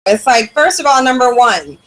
It's like, first of all, number one,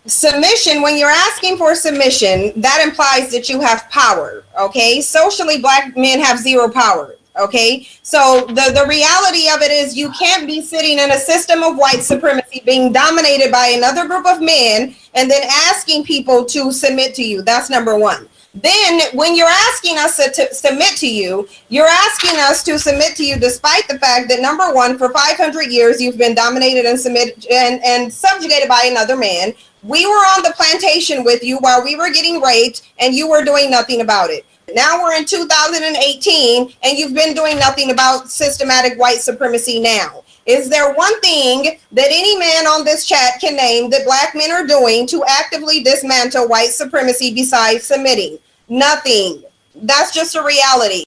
submission, when you're asking for submission, that implies that you have power. Okay, socially, black men have zero power. Okay, so the reality of it is you can't be sitting in a system of white supremacy being dominated by another group of men and then asking people to submit to you. That's number one. Then when you're asking us to submit to you, you're asking us to submit to you despite the fact that, number one, for 500 years you've been dominated and subjugated by another man. We were on the plantation with you while we were getting raped and you were doing nothing about it. Now we're in 2018 and you've been doing nothing about systematic white supremacy now. Is there one thing that any man on this chat can name that black men are doing to actively dismantle white supremacy besides submitting? Nothing. That's just a reality.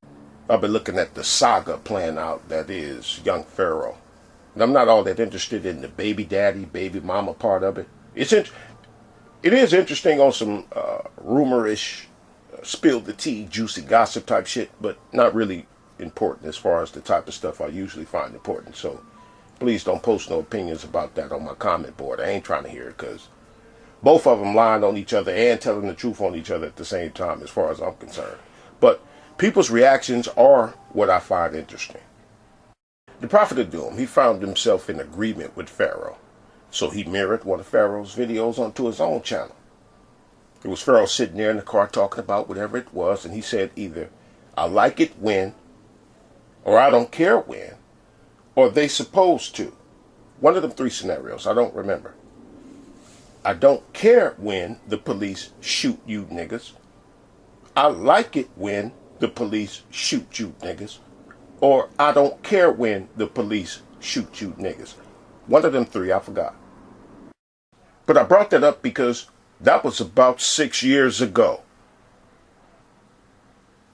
I've been looking at the saga playing out that is young Pharaoh. And I'm not all that interested in the baby daddy, baby mama part of it. It is interesting on some rumor-ish, spill the tea, juicy gossip type shit, but not really important as far as the type of stuff I usually find important. So please don't post no opinions about that on my comment board. I ain't trying to hear it, because both of them lying on each other and telling the truth on each other at the same time as far as I'm concerned. But people's reactions are what I find interesting. The Prophet of Doom, he found himself in agreement with Pharaoh. So he mirrored one of Pharaoh's videos onto his own channel. It was Pharaoh sitting there in the car talking about whatever it was, and he said either, I like it when, or I don't care when, or they supposed to. One of them three scenarios, I don't remember. I don't care when the police shoot you niggas. I like it when the police shoot you niggas. Or I don't care when the police shoot you niggas. One of them three, I forgot. But I brought that up because that was about 6 years ago.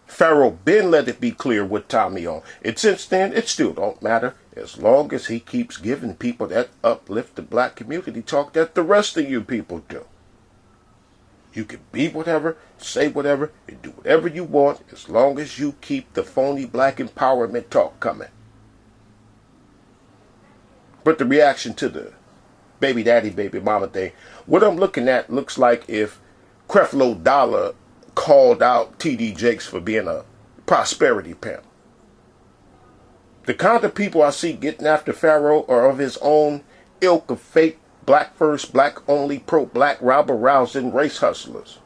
Pharaoh been let it be clear what time he on. And since then, it still don't matter. As long as he keeps giving people that uplift the black community talk that the rest of you people do. You can be whatever, say whatever, and do whatever you want as long as you keep the phony black empowerment talk coming. But the reaction to the baby daddy, baby mama thing, what I'm looking at looks like if Creflo Dollar called out T.D. Jakes for being a prosperity pimp. The kind of people I see getting after Pharaoh are of his own ilk of fake black first, black only, pro-black, rabble-rousing race hustlers.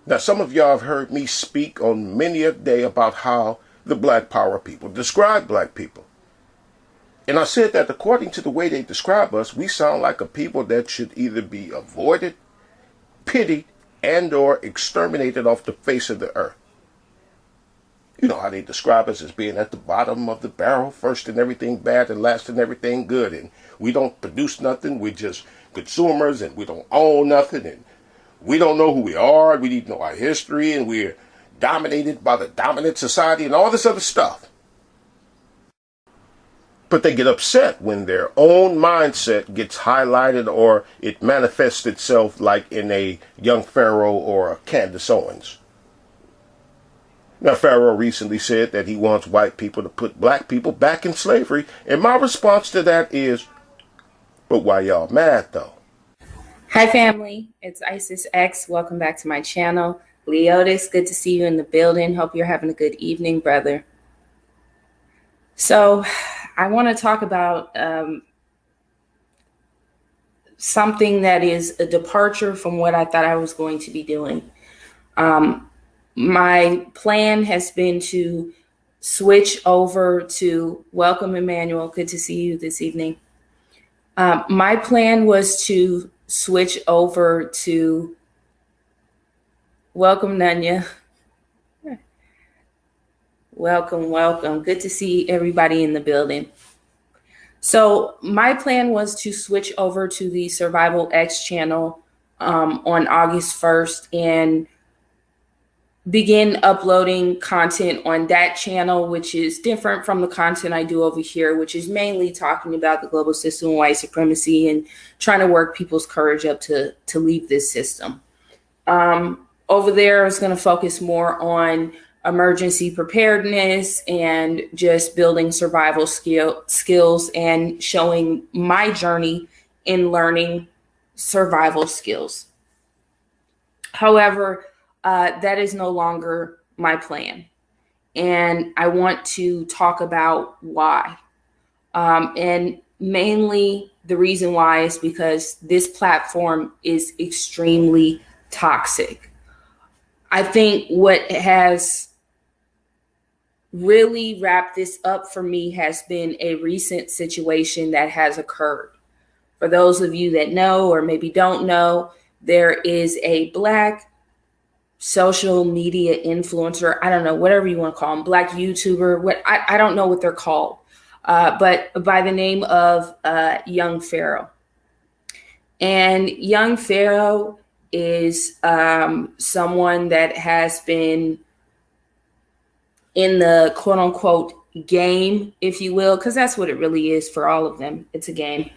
Now, some of y'all have heard me speak on many a day about how the black power people describe black people. And I said that according to the way they describe us, we sound like a people that should either be avoided, pitied, and or exterminated off the face of the earth. You know how they describe us as being at the bottom of the barrel, first in everything bad and last in everything good. And we don't produce nothing. We're just consumers and we don't own nothing. And we don't know who we are. We need to know our history. And we're dominated by the dominant society and all this other stuff. But they get upset when their own mindset gets highlighted or it manifests itself like in a young Pharaoh or a Candace Owens. Now, Pharaoh recently said that he wants white people to put black people back in slavery. And my response to that is, but why y'all mad though? Hi family, it's Isis X. Welcome back to my channel. Leotis, good to see you in the building. Hope you're having a good evening, brother. So I want to talk about something that is a departure from what I thought I was going to be doing. My plan has been to switch over to welcome Emmanuel. Good to see you this evening. My plan was to switch over to welcome Nanya. Welcome. Good to see everybody in the building. So my plan was to switch over to the Survival X channel on August 1st and begin uploading content on that channel, which is different from the content I do over here, which is mainly talking about the global system and white supremacy and trying to work people's courage up to leave this system. Over there, I was going to focus more on emergency preparedness and just building survival skills and showing my journey in learning survival skills. However, that is no longer my plan. And I want to talk about why. And mainly the reason why is because this platform is extremely toxic. I think what has really wrapped this up for me has been a recent situation that has occurred. For those of you that know or maybe don't know, there is a Black social media influencer, I don't know, whatever you want to call them, Black YouTuber, I don't know what they're called, but by the name of Young Pharaoh. And Young Pharaoh is someone that has been in the quote unquote game, if you will, because that's what it really is for all of them. It's a game.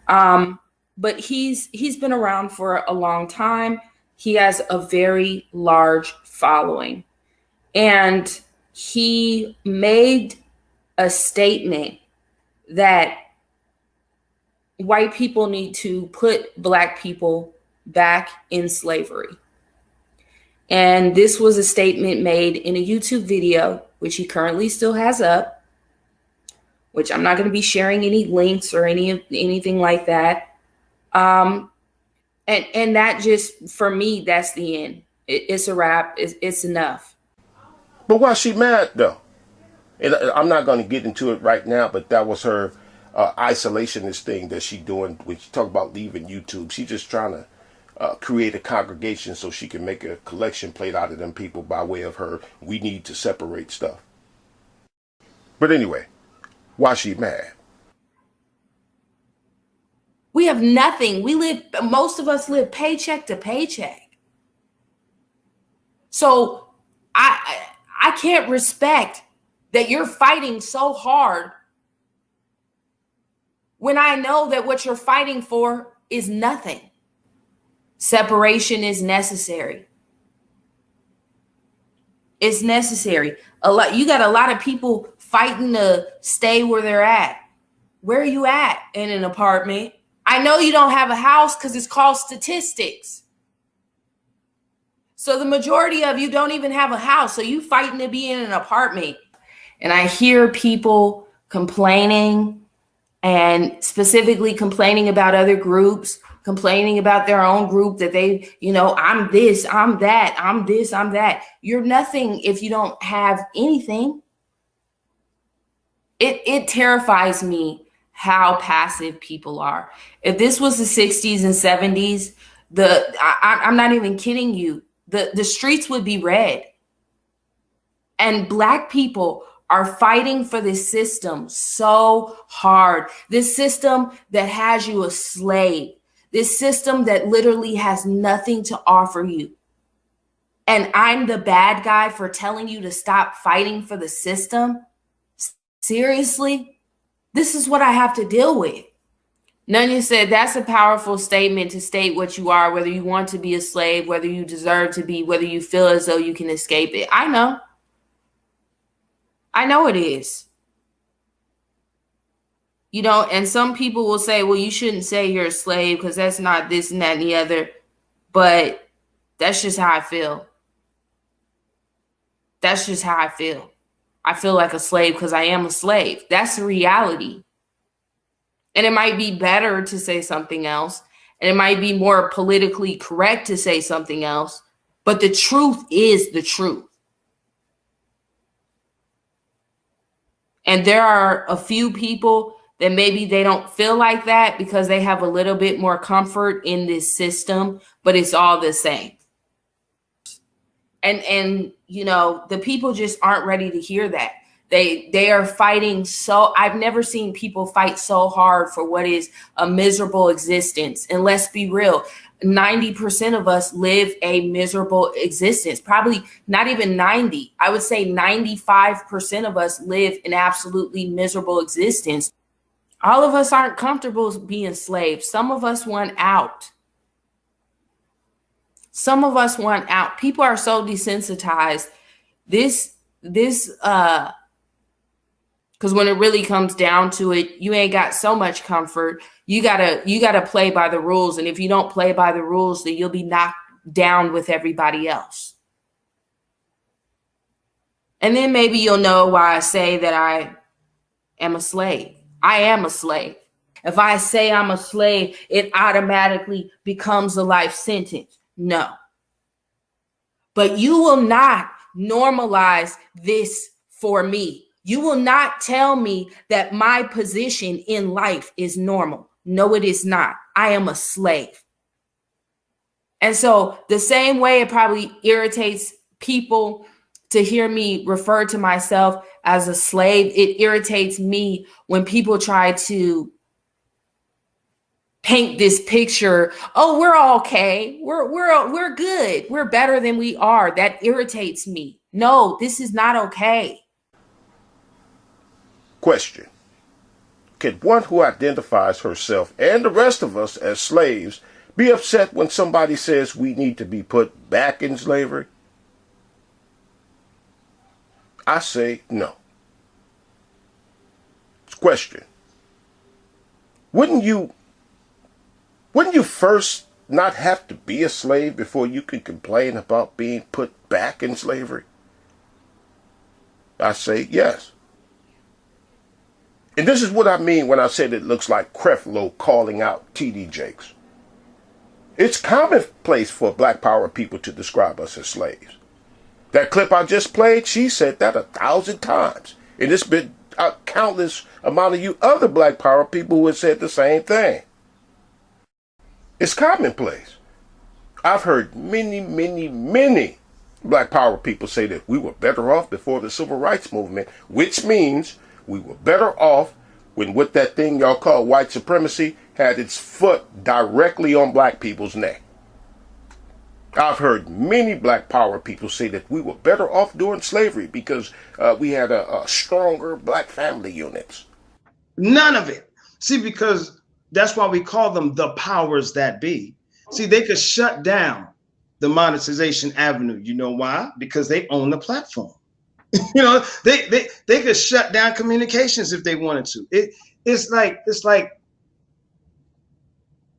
But he's been around for a long time. He has a very large following. And he made a statement that white people need to put Black people back in slavery. And this was a statement made in a YouTube video, which he currently still has up, which I'm not going to be sharing any links or anything like that. And that just, for me, that's the end. It's a wrap. It's enough. But why is she mad though? And I'm not going to get into it right now, but that was her isolationist thing that she's doing. When she talk about leaving YouTube, she's just trying to create a congregation so she can make a collection plate out of them people by way of her. We need to separate stuff. But anyway, why she mad? We have nothing. Most of us live paycheck to paycheck. So I can't respect that you're fighting so hard when I know that what you're fighting for is nothing. Separation is necessary. It's necessary. You got a lot of people fighting to stay where they're at. Where are you at? In an apartment? I know you don't have a house because it's called statistics. So the majority of you don't even have a house. So you fighting to be in an apartment. And I hear people complaining, and specifically complaining about other groups, complaining about their own group, that they, I'm this, I'm that, I'm this, I'm that. You're nothing if you don't have anything. It terrifies me how passive people are. If this was the 60s and 70s, I'm not even kidding you, the streets would be red. And Black people are fighting for this system so hard. This system that has you a slave. This system that literally has nothing to offer you. And I'm the bad guy for telling you to stop fighting for the system? Seriously? This is what I have to deal with. Nunya said, that's a powerful statement to state what you are, whether you want to be a slave, whether you deserve to be, whether you feel as though you can escape it. I know it is. And some people will say, well, you shouldn't say you're a slave because that's not this and that and the other. But that's just how I feel. That's just how I feel. I feel like a slave because I am a slave. That's the reality. And it might be better to say something else. And it might be more politically correct to say something else. But the truth is the truth. And there are a few people that maybe they don't feel like that because they have a little bit more comfort in this system, but it's all the same. And the people just aren't ready to hear that. They are fighting so, I've never seen people fight so hard for what is a miserable existence. And let's be real, 90% of us live a miserable existence. Probably not even 90. I would say 95% of us live an absolutely miserable existence. All of us aren't comfortable being slaves. Some of us want out. Some of us want out. People are so desensitized This because when it really comes down to it, you ain't got so much comfort. You gotta play by the rules. And if you don't play by the rules, then you'll be knocked down with everybody else. And then maybe you'll know why I say that I am a slave. I am a slave. If I say I'm a slave, it automatically becomes a life sentence. No. But you will not normalize this for me. You will not tell me that my position in life is normal. No, it is not. I am a slave. And so the same way it probably irritates people to hear me refer to myself as a slave, it irritates me when people try to paint this picture. Oh, we're okay. We're good. We're better than we are. That irritates me. No, this is not okay. Question. Can one who identifies herself and the rest of us as slaves be upset when somebody says we need to be put back in slavery? I say no. Question. Wouldn't you first not have to be a slave before you can complain about being put back in slavery? I say yes. And this is what I mean when I said it looks like Creflo calling out T.D. Jakes. It's commonplace for Black Power people to describe us as slaves. That clip I just played, she said that 1,000 times. And it's been a countless amount of you other Black Power people who have said the same thing. It's commonplace. I've heard many Black Power people say that we were better off before the Civil Rights Movement, which means we were better off when what that thing y'all call white supremacy had its foot directly on Black people's neck. I've heard many Black Power people say that we were better off during slavery because we had a stronger Black family units. None of it. See, because that's why we call them the powers that be. See, they could shut down the monetization avenue. You know why? Because they own the platform. You know, they could shut down communications if they wanted to. It's like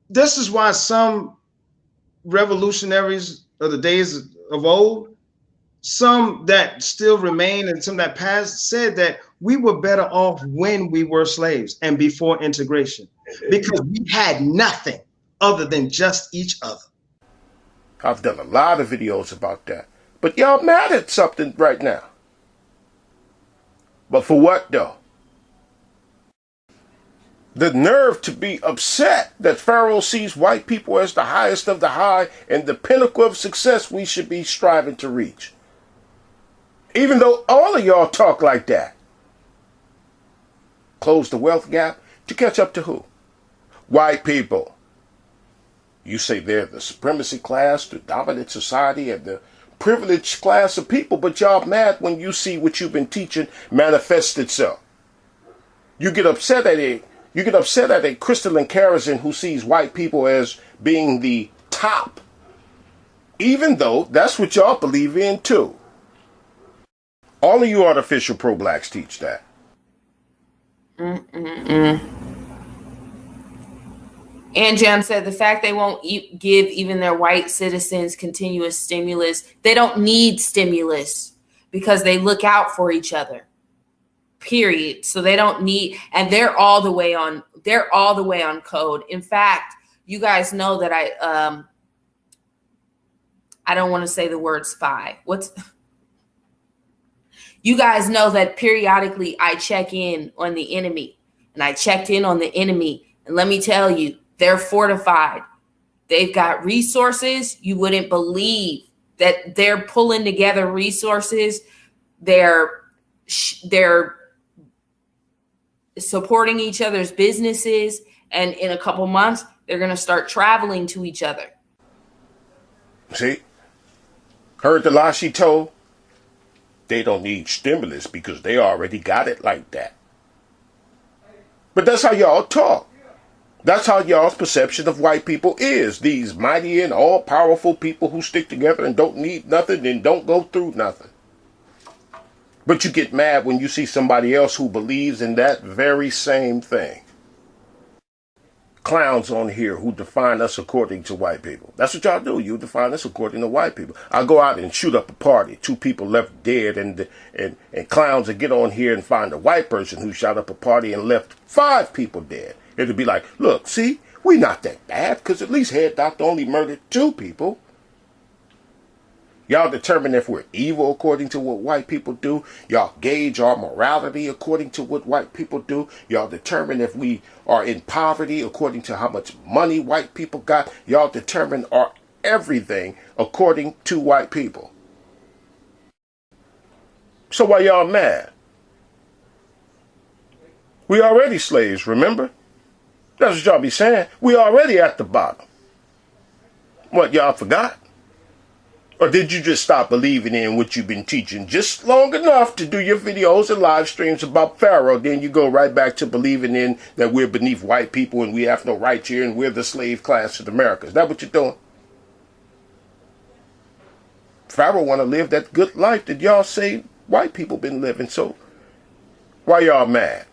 this is why some revolutionaries of the days of old, some that still remain and some that passed, said that we were better off when we were slaves and before integration because we had nothing other than just each other. I've done a lot of videos about that. But y'all mad at something right now. But for what though? The nerve to be upset that Pharaoh sees white people as the highest of the high and the pinnacle of success we should be striving to reach. Even though all of y'all talk like that. Close the wealth gap to catch up to who? White people. You say they're the supremacy class, the dominant society, and the privileged class of people, but y'all mad when you see what you've been teaching manifest itself. You get upset at a crystalline Karasin who sees white people as being the top, even though that's what y'all believe in too. All of you artificial pro-blacks teach that. And Jam said the fact they won't give even their white citizens continuous stimulus, they don't need stimulus because they look out for each other. Period. So they don't need, and they're all the way on code. In fact, you guys know that I don't want to say the word spy. You guys know that periodically I check in on the enemy, and I checked in on the enemy, and let me tell you, they're fortified. They've got resources. You wouldn't believe that they're pulling together resources. They're supporting each other's businesses. And in a couple months, they're going to start traveling to each other. See? Heard the lie she told? They don't need stimulus because they already got it like that. But that's how y'all talk. That's how y'all's perception of white people is. These mighty and all-powerful people who stick together and don't need nothing and don't go through nothing. But you get mad when you see somebody else who believes in that very same thing. Clowns on here who define us according to white people. That's what y'all do. You define us according to white people. I go out and shoot up a party. 2 people left dead, and clowns that get on here and find a white person who shot up a party and left 5 people dead. It'd be like, look, see, we not that bad, because at least Head Doctor only murdered 2 people. Y'all determine if we're evil according to what white people do. Y'all gauge our morality according to what white people do. Y'all determine if we are in poverty according to how much money white people got. Y'all determine our everything according to white people. So why y'all mad? We already slaves, remember? That's what y'all be saying. We already at the bottom. What, y'all forgot? Or did you just stop believing in what you've been teaching just long enough to do your videos and live streams about Pharaoh? Then you go right back to believing in that we're beneath white people and we have no rights here and we're the slave class of America. Is that what you're doing? Pharaoh want to live that good life that y'all say white people been living. So why y'all mad?